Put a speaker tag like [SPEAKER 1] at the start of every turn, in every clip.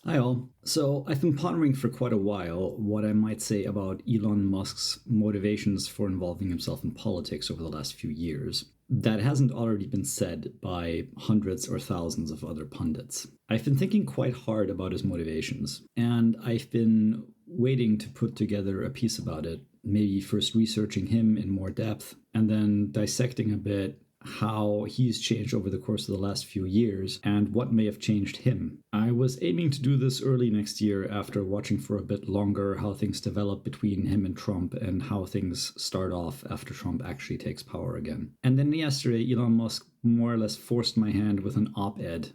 [SPEAKER 1] Hi all. So I've been pondering for quite a while what I might say about Elon Musk's motivations for involving himself in politics over the last few years. That hasn't already been said by hundreds or thousands of other pundits. I've been thinking quite hard about his motivations, and I've been waiting to put together a piece about it, maybe first researching him in more depth, and then dissecting a bit how he's changed over the course of the last few years and what may have changed him. I was aiming to do this early next year after watching for a bit longer how things develop between him and Trump and how things start off after Trump actually takes power again. And then yesterday, Elon Musk more or less forced my hand with an op-ed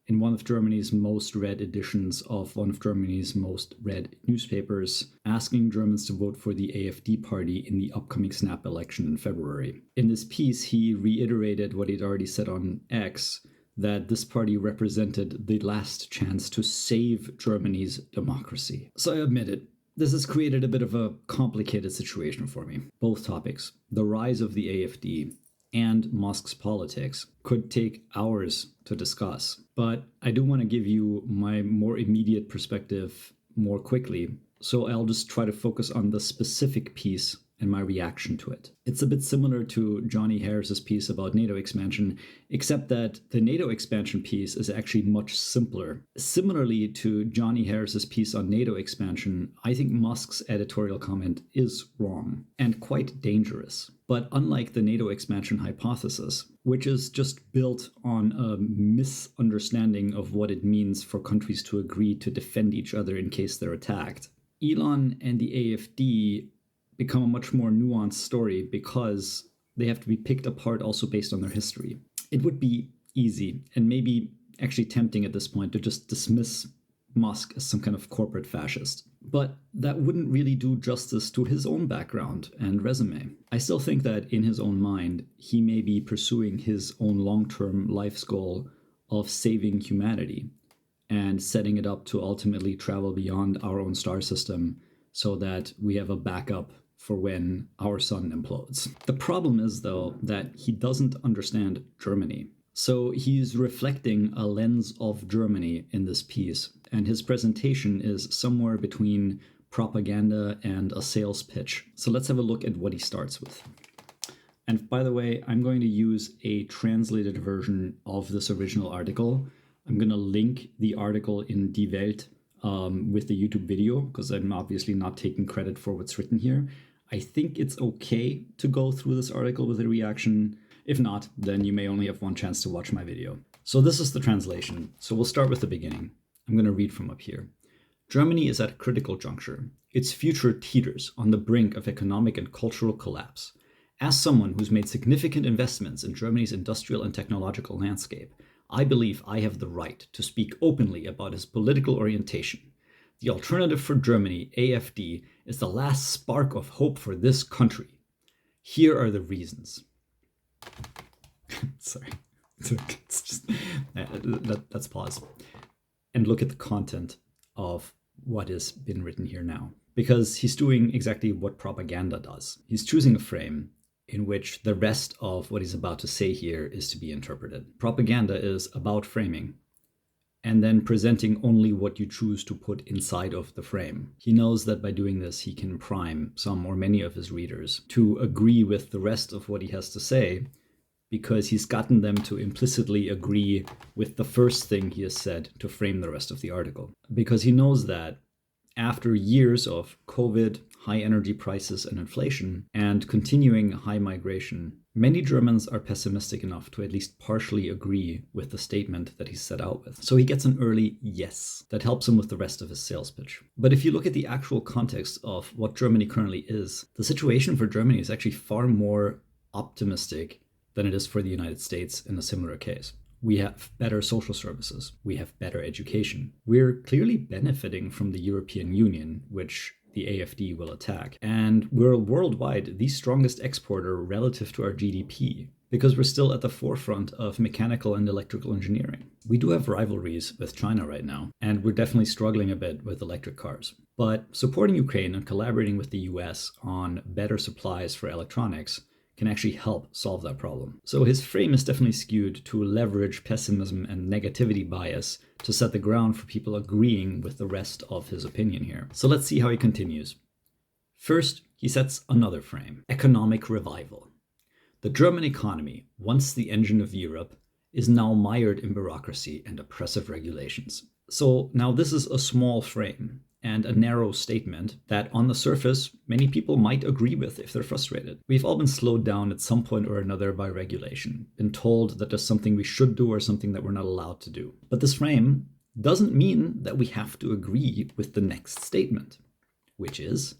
[SPEAKER 1] in one of Germany's most read editions of one of Germany's most read newspapers, asking Germans to vote for the AfD party in the upcoming snap election in February. In this piece, he reiterated what he'd already said on X, that this party represented the last chance to save Germany's democracy. So I admit it, this has created a bit of a complicated situation for me. Both topics, the rise of the AfD and Musk's politics, could take hours to discuss. But I do want to give you my more immediate perspective more quickly, so I'll just try to focus on the specific piece and my reaction to it. It's a bit similar to Johnny Harris's piece about NATO expansion, except that the NATO expansion piece is actually much simpler. Similarly to Johnny Harris's piece on NATO expansion, I think Musk's editorial comment is wrong and quite dangerous. But unlike the NATO expansion hypothesis, which is just built on a misunderstanding of what it means for countries to agree to defend each other in case they're attacked, Elon and the AfD become a much more nuanced story because they have to be picked apart also based on their history. It would be easy and maybe actually tempting at this point to just dismiss Musk as some kind of corporate fascist. But that wouldn't really do justice to his own background and resume. I still think that in his own mind, he may be pursuing his own long-term life's goal of saving humanity and setting it up to ultimately travel beyond our own star system so that we have a backup for when our sun implodes. The problem is, though, that he doesn't understand Germany. So he's reflecting a lens of Germany in this piece, and his presentation is somewhere between propaganda and a sales pitch. So let's have a look at what he starts with. And by the way, I'm going to use a translated version of this original article. I'm going to link the article in Die Welt with the YouTube video, because I'm obviously not taking credit for what's written here. I think it's okay to go through this article with a reaction. If not, then you may only have one chance to watch my video. So this is the translation. So we'll start with the beginning. I'm going to read from up here. Germany is at a critical juncture. Its future teeters on the brink of economic and cultural collapse. As someone who's made significant investments in Germany's industrial and technological landscape, I believe I have the right to speak openly about its political orientation. The alternative for Germany, AfD, is the last spark of hope for this country. Here are the reasons. Sorry. It's just, let's pause and look at the content of what has been written here now. Because he's doing exactly what propaganda does. He's choosing a frame in which the rest of what he's about to say here is to be interpreted. Propaganda is about framing, and then presenting only what you choose to put inside of the frame. He knows that by doing this, he can prime some or many of his readers to agree with the rest of what he has to say, because he's gotten them to implicitly agree with the first thing he has said to frame the rest of the article. Because he knows that after years of COVID, high energy prices and inflation, and continuing high migration, many Germans are pessimistic enough to at least partially agree with the statement that he's set out with. So he gets an early yes that helps him with the rest of his sales pitch. But if you look at the actual context of what Germany currently is, the situation for Germany is actually far more optimistic than it is for the United States in a similar case. We have better social services. We have better education. We're clearly benefiting from the European Union, which the AfD will attack. And we're worldwide the strongest exporter relative to our GDP, because we're still at the forefront of mechanical and electrical engineering. We do have rivalries with China right now, and we're definitely struggling a bit with electric cars. But supporting Ukraine and collaborating with the US on better supplies for electronics can actually help solve that problem. So his frame is definitely skewed to leverage pessimism and negativity bias to set the ground for people agreeing with the rest of his opinion here. So let's see how he continues. First, he sets another frame: economic revival. The German economy, once the engine of Europe, is now mired in bureaucracy and oppressive regulations. So now this is a small frame and a narrow statement that on the surface, many people might agree with if they're frustrated. We've all been slowed down at some point or another by regulation, been told that there's something we should do or something that we're not allowed to do. But this frame doesn't mean that we have to agree with the next statement, which is,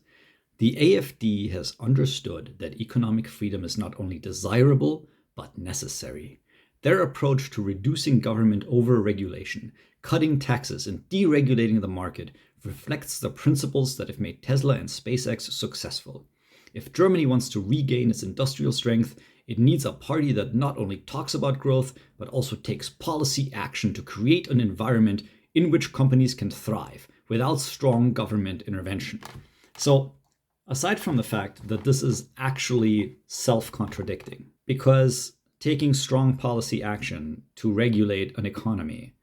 [SPEAKER 1] the AfD has understood that economic freedom is not only desirable, but necessary. Their approach to reducing government over-regulation, cutting taxes, and deregulating the market reflects the principles that have made Tesla and SpaceX successful. If Germany wants to regain its industrial strength, it needs a party that not only talks about growth, but also takes policy action to create an environment in which companies can thrive without strong government intervention. So, aside from the fact that this is actually self-contradicting, because taking strong policy action to regulate an economy,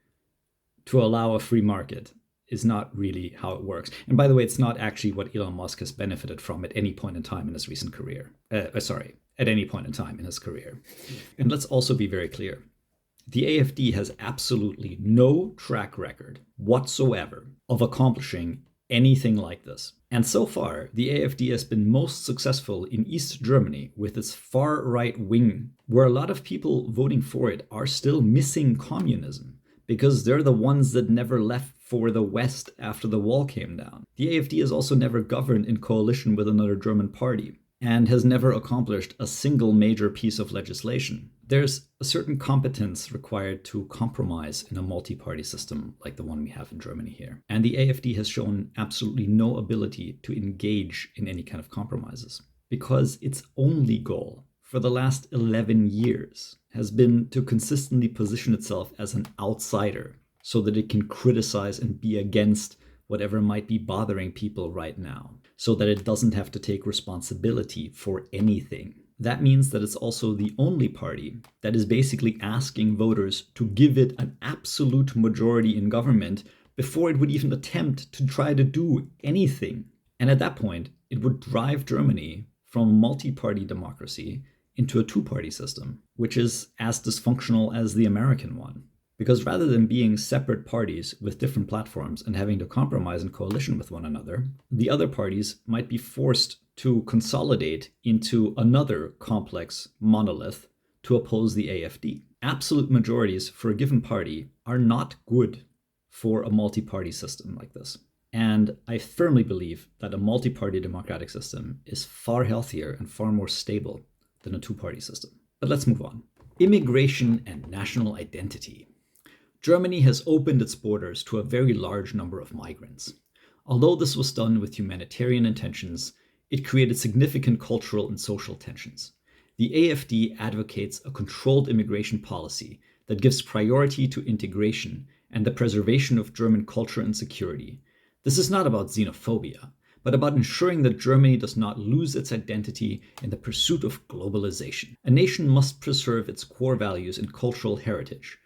[SPEAKER 1] to allow a free market, is not really how it works. And by the way, it's not actually what Elon Musk has benefited from at any point in time in his recent career. At any point in time in his career. And let's also be very clear. The AfD has absolutely no track record whatsoever of accomplishing anything like this. And so far, the AfD has been most successful in East Germany with its far right wing, where a lot of people voting for it are still missing communism, because they're the ones that never left for the West after the wall came down. The AfD has also never governed in coalition with another German party, and has never accomplished a single major piece of legislation. There's a certain competence required to compromise in a multi-party system like the one we have in Germany here. And the AfD has shown absolutely no ability to engage in any kind of compromises, because its only goal for the last 11 years has been to consistently position itself as an outsider so that it can criticize and be against whatever might be bothering people right now, so that it doesn't have to take responsibility for anything. That means that it's also the only party that is basically asking voters to give it an absolute majority in government before it would even attempt to try to do anything. And at that point, it would drive Germany from a multi-party democracy into a two-party system, which is as dysfunctional as the American one. Because rather than being separate parties with different platforms and having to compromise in coalition with one another, the other parties might be forced to consolidate into another complex monolith to oppose the AfD. Absolute majorities for a given party are not good for a multi-party system like this. And I firmly believe that a multi-party democratic system is far healthier and far more stable than a two-party system. But let's move on. Immigration and national identity. Germany has opened its borders to a very large number of migrants. Although this was done with humanitarian intentions, it created significant cultural and social tensions. The AfD advocates a controlled immigration policy that gives priority to integration and the preservation of German culture and security. This is not about xenophobia, but about ensuring that Germany does not lose its identity in the pursuit of globalization. A nation must preserve its core values and cultural heritage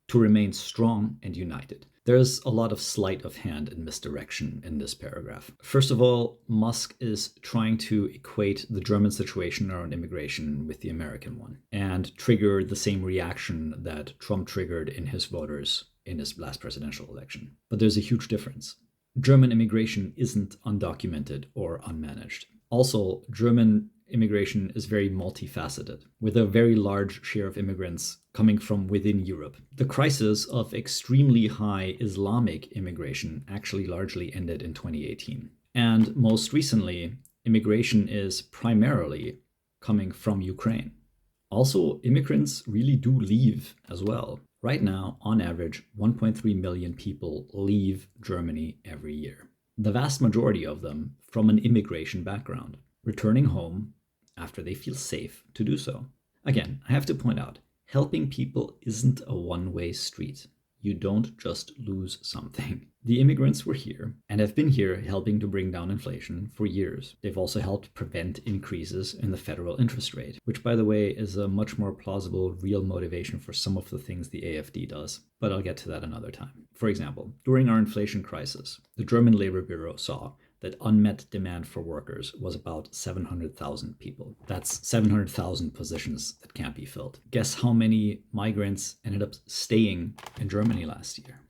[SPEAKER 1] to remain strong and united. There's a lot of sleight of hand and misdirection in this paragraph. First of all, Musk is trying to equate the German situation around immigration with the American one and trigger the same reaction that Trump triggered in his voters in his last presidential election. But there's a huge difference. German immigration isn't undocumented or unmanaged. Also, German immigration is very multifaceted, with a very large share of immigrants coming from within Europe. The crisis of extremely high Islamic immigration actually largely ended in 2018. And most recently, immigration is primarily coming from Ukraine. Also, immigrants really do leave as well. Right now, on average, 1.3 million people leave Germany every year. The vast majority of them from an immigration background, returning home after they feel safe to do so. Again, I have to point out, helping people isn't a one-way street. you don't just lose something. The immigrants were here and have been here helping to bring down inflation for years. They've also helped prevent increases in the federal interest rate, which, by the way, is a much more plausible real motivation for some of the things the AfD does. But I'll get to that another time. For example, during our inflation crisis, the German Labor Bureau saw that unmet demand for workers was about 700,000 people. That's 700,000 positions that can't be filled. Guess how many migrants ended up staying in Germany last year?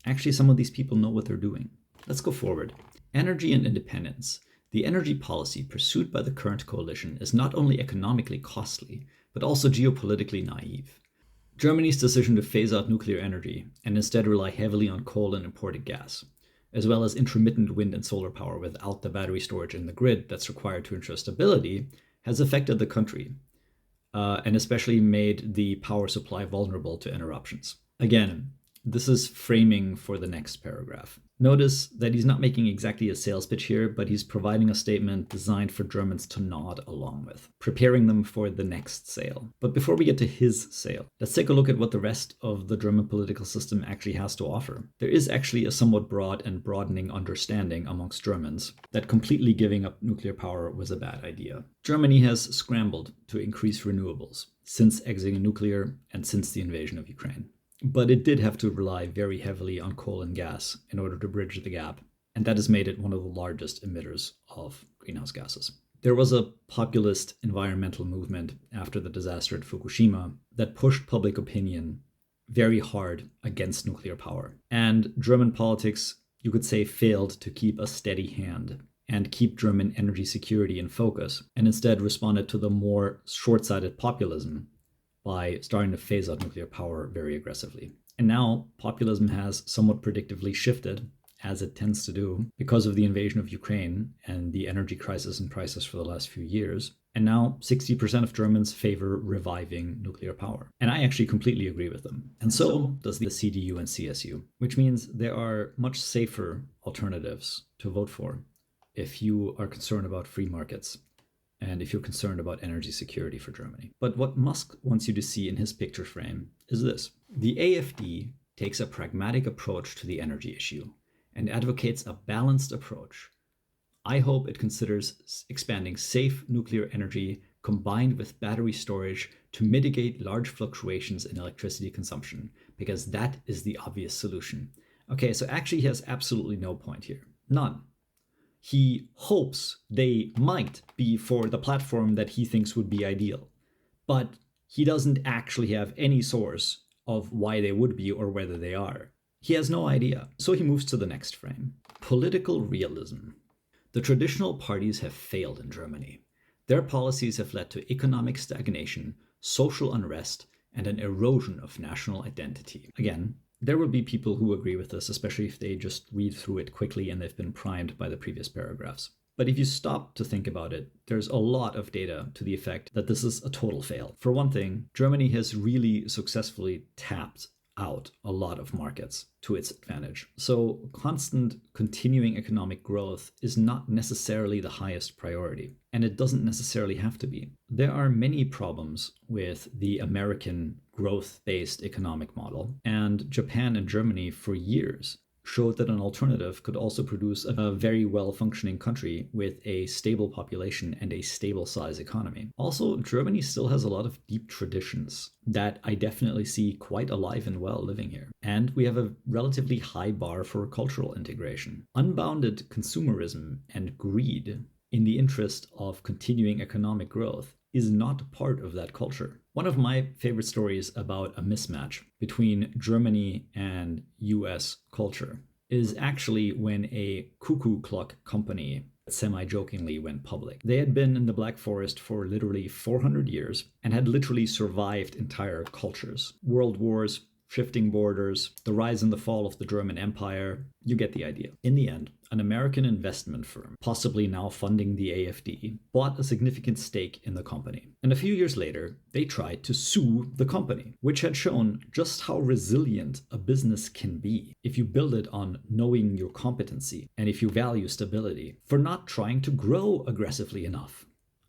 [SPEAKER 1] Actually, some of these people know what they're doing. Let's go forward. Energy and independence. The energy policy pursued by the current coalition is not only economically costly, but also geopolitically naive. Germany's decision to phase out nuclear energy and instead rely heavily on coal and imported gas, as well as intermittent wind and solar power without the battery storage in the grid that's required to ensure stability, has affected the country, and especially made the power supply vulnerable to interruptions. Again, this is framing for the next paragraph. Notice that he's not making exactly a sales pitch here, but he's providing a statement designed for Germans to nod along with, preparing them for the next sale. But before we get to his sale, let's take a look at what the rest of the German political system actually has to offer. There is actually a somewhat broad and broadening understanding amongst Germans that completely giving up nuclear power was a bad idea. Germany has scrambled to increase renewables since exiting nuclear and since the invasion of Ukraine. But it did have to rely very heavily on coal and gas in order to bridge the gap, and that has made it one of the largest emitters of greenhouse gases. There was a populist environmental movement after the disaster at Fukushima that pushed public opinion very hard against nuclear power. And German politics, you could say, failed to keep a steady hand and keep German energy security in focus, and instead responded to the more short-sighted populism by starting to phase out nuclear power very aggressively. And now populism has somewhat predictably shifted, as it tends to do, because of the invasion of Ukraine and the energy crisis and prices for the last few years. And now 60% of Germans favor reviving nuclear power. And I actually completely agree with them. And so does the CDU and CSU, which means there are much safer alternatives to vote for if you are concerned about free markets and if you're concerned about energy security for Germany. But what Musk wants you to see in his picture frame is this. The AfD takes a pragmatic approach to the energy issue and advocates a balanced approach. I hope it considers expanding safe nuclear energy combined with battery storage to mitigate large fluctuations in electricity consumption, because that is the obvious solution. Okay, so actually he has absolutely no point here. None. He hopes they might be for the platform that he thinks would be ideal, but he doesn't actually have any source of why they would be or whether they are. He has no idea. So he moves to the next frame. Political realism. The traditional parties have failed in Germany. Their policies have led to economic stagnation, social unrest, and an erosion of national identity. Again, there will be people who agree with this, especially if they just read through it quickly and they've been primed by the previous paragraphs. But if you stop to think about it, there's a lot of data to the effect that this is a total fail. For one thing, Germany has really successfully tapped out a lot of markets to its advantage. So constant continuing economic growth is not necessarily the highest priority, and it doesn't necessarily have to be. There are many problems with the American growth-based economic model, and Japan and Germany for years showed that an alternative could also produce a very well-functioning country with a stable population and a stable size economy. Also, Germany still has a lot of deep traditions that I definitely see quite alive and well living here. And we have a relatively high bar for cultural integration. Unbounded consumerism and greed in the interest of continuing economic growth is not part of that culture. One of my favorite stories about a mismatch between Germany and US culture is actually when a cuckoo clock company semi-jokingly went public. They had been in the Black Forest for literally 400 years and had literally survived entire cultures. World wars, shifting borders, the rise and the fall of the German Empire. You get the idea. In the end, an American investment firm, possibly now funding the AfD, bought a significant stake in the company. And a few years later, they tried to sue the company, which had shown just how resilient a business can be if you build it on knowing your competency and if you value stability, for not trying to grow aggressively enough.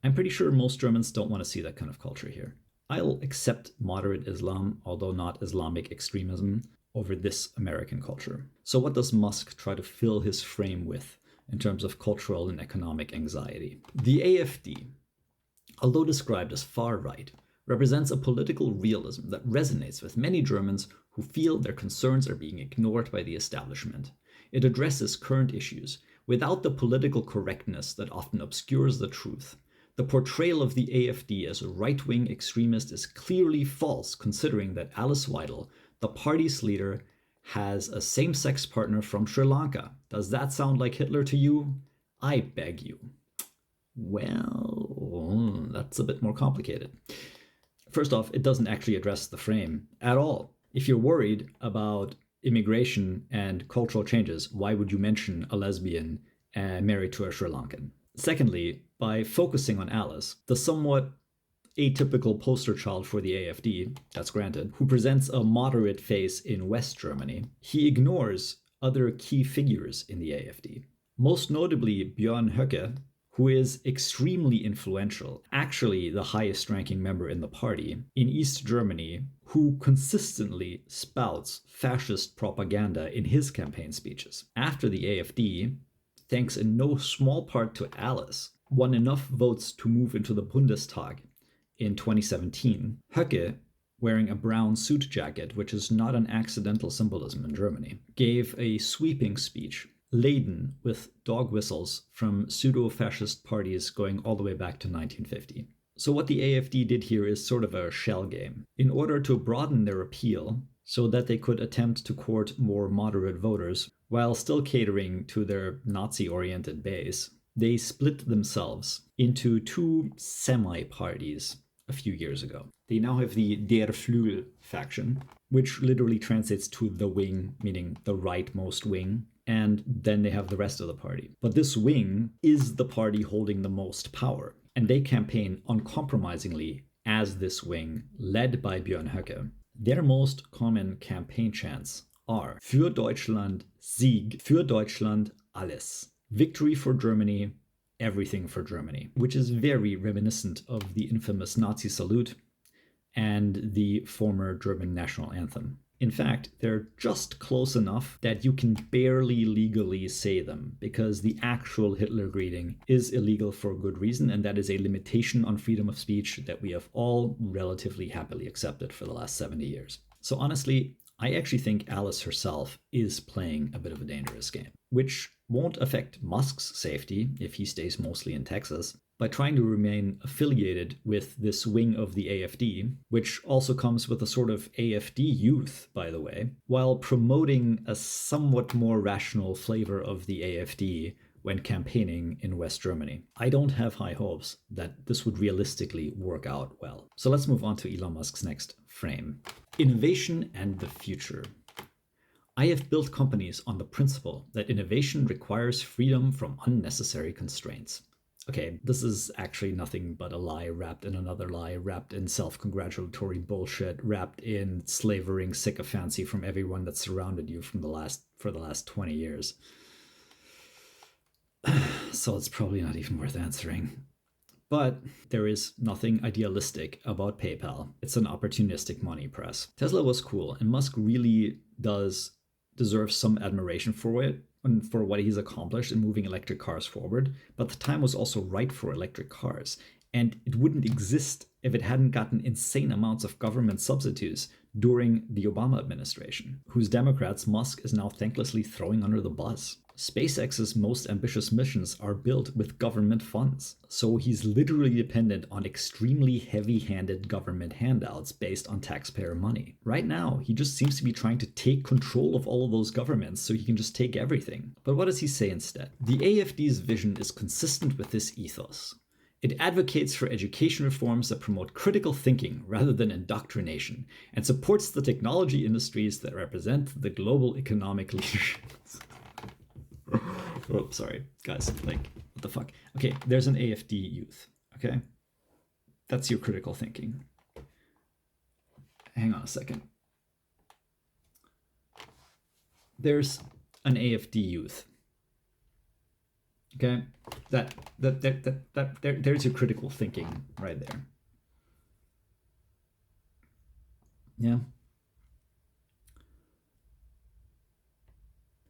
[SPEAKER 1] I'm pretty sure most Germans don't want to see that kind of culture here. I'll accept moderate Islam, although not Islamic extremism, over this American culture. So what does Musk try to fill his frame with in terms of cultural and economic anxiety? The AfD, although described as far right, represents a political realism that resonates with many Germans who feel their concerns are being ignored by the establishment. It addresses current issues without the political correctness that often obscures the truth. The portrayal of the AfD as a right-wing extremist is clearly false, considering that Alice Weidel, the party's leader, has a same-sex partner from Sri Lanka. Does that sound like Hitler to you? I beg you. Well, that's a bit more complicated. First off, it doesn't actually address the frame at all. If you're worried about immigration and cultural changes, why would you mention a lesbian married to a Sri Lankan? Secondly, by focusing on Alice, the somewhat atypical poster child for the AfD, that's granted, who presents a moderate face in West Germany, he ignores other key figures in the AfD. Most notably Björn Höcke, who is extremely influential, actually the highest ranking member in the party, in East Germany, who consistently spouts fascist propaganda in his campaign speeches. After the AfD, thanks in no small part to Alice, won enough votes to move into the Bundestag in 2017, Höcke, wearing a brown suit jacket, which is not an accidental symbolism in Germany, gave a sweeping speech laden with dog whistles from pseudo-fascist parties going all the way back to 1950. So what the AfD did here is sort of a shell game. In order to broaden their appeal so that they could attempt to court more moderate voters while still catering to their Nazi-oriented base, they split themselves into two semi-parties a few years ago. They now have the Der Flügel faction, which literally translates to the wing, meaning the rightmost wing, and then they have the rest of the party. But this wing is the party holding the most power, and they campaign uncompromisingly as this wing, led by Björn Höcke. Their most common campaign chants are Für Deutschland Sieg, für Deutschland alles. Victory for Germany, everything for Germany, which is very reminiscent of the infamous Nazi salute and the former German national anthem. In fact, they're just close enough that you can barely legally say them, because the actual Hitler greeting is illegal for good reason, and that is a limitation on freedom of speech that we have all relatively happily accepted for the last 70 years. So honestly, I actually think Alice herself is playing a bit of a dangerous game, which won't affect Musk's safety if he stays mostly in Texas, by trying to remain affiliated with this wing of the AfD, which also comes with a sort of AfD youth, by the way, while promoting a somewhat more rational flavor of the AfD when campaigning in West Germany. I don't have high hopes that this would realistically work out well. So let's move on to Elon Musk's next frame. Innovation and the future. I have built companies on the principle that innovation requires freedom from unnecessary constraints. Okay, this is actually nothing but a lie wrapped in another lie, wrapped in self-congratulatory bullshit, wrapped in slavering sycophancy from everyone that surrounded you for the last 20 years. So it's probably not even worth answering. But there is nothing idealistic about PayPal. It's an opportunistic money press. Tesla was cool, and Musk really does deserve some admiration for it and for what he's accomplished in moving electric cars forward. But the time was also right for electric cars, and it wouldn't exist if it hadn't gotten insane amounts of government subsidies during the Obama administration, whose Democrats Musk is now thanklessly throwing under the bus. SpaceX's most ambitious missions are built with government funds, so he's literally dependent on extremely heavy-handed government handouts based on taxpayer money. Right now, he just seems to be trying to take control of all of those governments so he can just take everything. But what does he say instead? The AfD's vision is consistent with this ethos. It advocates for education reforms that promote critical thinking rather than indoctrination, and supports the technology industries that represent the global economic leadership. Oh, sorry, guys, like, what the fuck? Okay, there's an AfD youth, okay? That's your critical thinking. Hang on a second. There's an AfD youth Okay, there's your critical thinking right there. Yeah.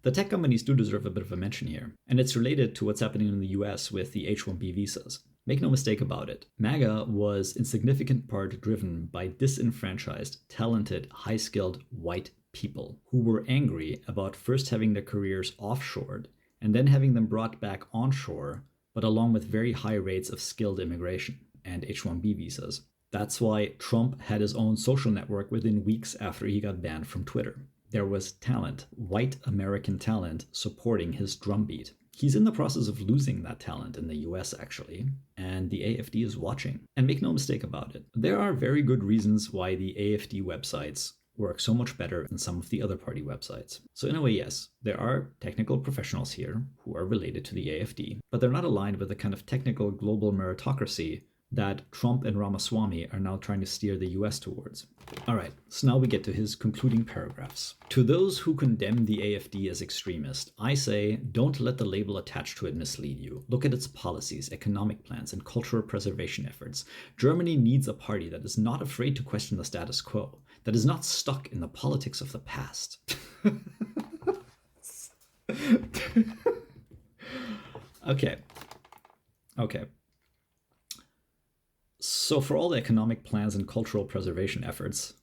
[SPEAKER 1] The tech companies do deserve a bit of a mention here, and it's related to what's happening in the US with the H-1B visas. Make no mistake about it, MAGA was in significant part driven by disenfranchised, talented, high-skilled white people who were angry about first having their careers offshored and then having them brought back onshore, but along with very high rates of skilled immigration and H-1B visas. That's why Trump had his own social network within weeks after he got banned from Twitter. There was talent, white American talent, supporting his drumbeat. He's in the process of losing that talent in the US, actually, and the AfD is watching. And make no mistake about it, there are very good reasons why the AfD websites work so much better than some of the other party websites. So in a way, yes, there are technical professionals here who are related to the AfD, but they're not aligned with the kind of technical global meritocracy that Trump and Ramaswamy are now trying to steer the US towards. All right, so now we get to his concluding paragraphs. To those who condemn the AfD as extremist, I say, don't let the label attached to it mislead you. Look at its policies, economic plans, and cultural preservation efforts. Germany needs a party that is not afraid to question the status quo, that is not stuck in the politics of the past. Okay. So for all the economic plans and cultural preservation efforts,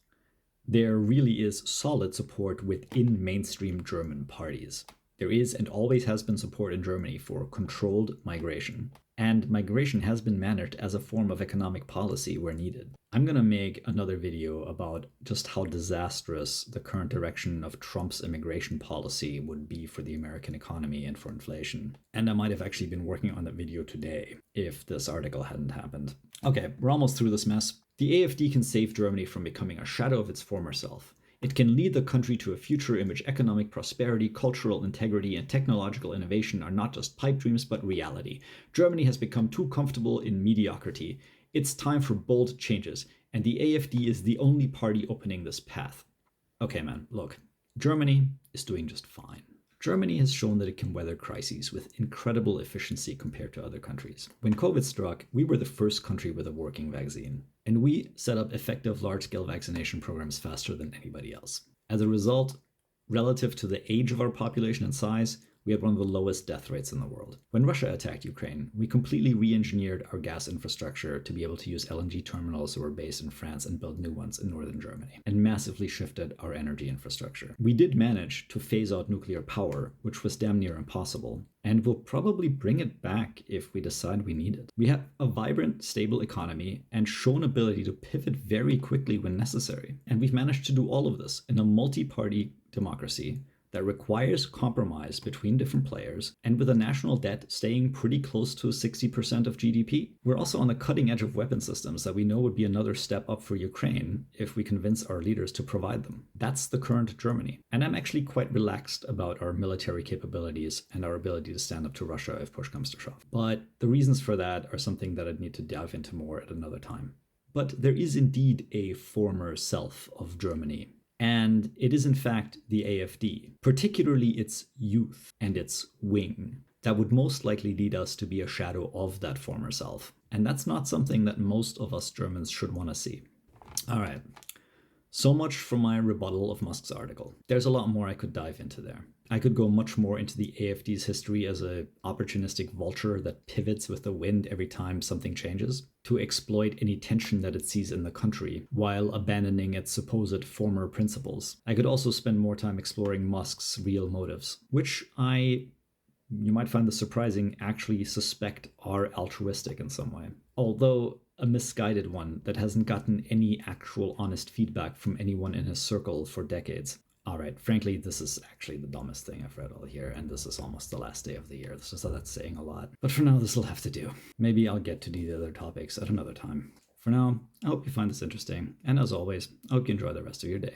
[SPEAKER 1] there really is solid support within mainstream German parties. There is and always has been support in Germany for controlled migration. And migration has been managed as a form of economic policy where needed. I'm going to make another video about just how disastrous the current direction of Trump's immigration policy would be for the American economy and for inflation. And I might have actually been working on that video today if this article hadn't happened. Okay, we're almost through this mess. The AfD can save Germany from becoming a shadow of its former self. It can lead the country to a future in which economic prosperity, cultural integrity, and technological innovation are not just pipe dreams but reality. Germany has become too comfortable in mediocrity. It's time for bold changes, and the AfD is the only party opening this path. Okay, man, look, Germany is doing just fine. Germany has shown that it can weather crises with incredible efficiency compared to other countries. When COVID struck, we were the first country with a working vaccine, and we set up effective large-scale vaccination programs faster than anybody else. As a result, relative to the age of our population and size, we had one of the lowest death rates in the world. When Russia attacked Ukraine, we completely re-engineered our gas infrastructure to be able to use LNG terminals that were based in France and build new ones in northern Germany, and massively shifted our energy infrastructure. We did manage to phase out nuclear power, which was damn near impossible, and we'll probably bring it back if we decide we need it. We have a vibrant, stable economy and shown ability to pivot very quickly when necessary. And we've managed to do all of this in a multi-party democracy that requires compromise between different players, and with a national debt staying pretty close to 60% of GDP. We're also on the cutting edge of weapon systems that we know would be another step up for Ukraine if we convince our leaders to provide them. That's the current Germany. And I'm actually quite relaxed about our military capabilities and our ability to stand up to Russia if push comes to shove. But the reasons for that are something that I'd need to dive into more at another time. But there is indeed a former self of Germany. And it is in fact the AfD, particularly its youth and its wing, that would most likely lead us to be a shadow of that former self. And that's not something that most of us Germans should want to see. All right, so much for my rebuttal of Musk's article. There's a lot more I could dive into there. I could go much more into the AfD's history as an opportunistic vulture that pivots with the wind every time something changes, to exploit any tension that it sees in the country while abandoning its supposed former principles. I could also spend more time exploring Musk's real motives, which you might find this surprising, actually suspect are altruistic in some way. Although a misguided one that hasn't gotten any actual honest feedback from anyone in his circle for decades. All right, frankly, this is actually the dumbest thing I've read all year, and this is almost the last day of the year, so that's saying a lot. But for now, this will have to do. Maybe I'll get to the other topics at another time. For now, I hope you find this interesting, and as always, I hope you enjoy the rest of your day.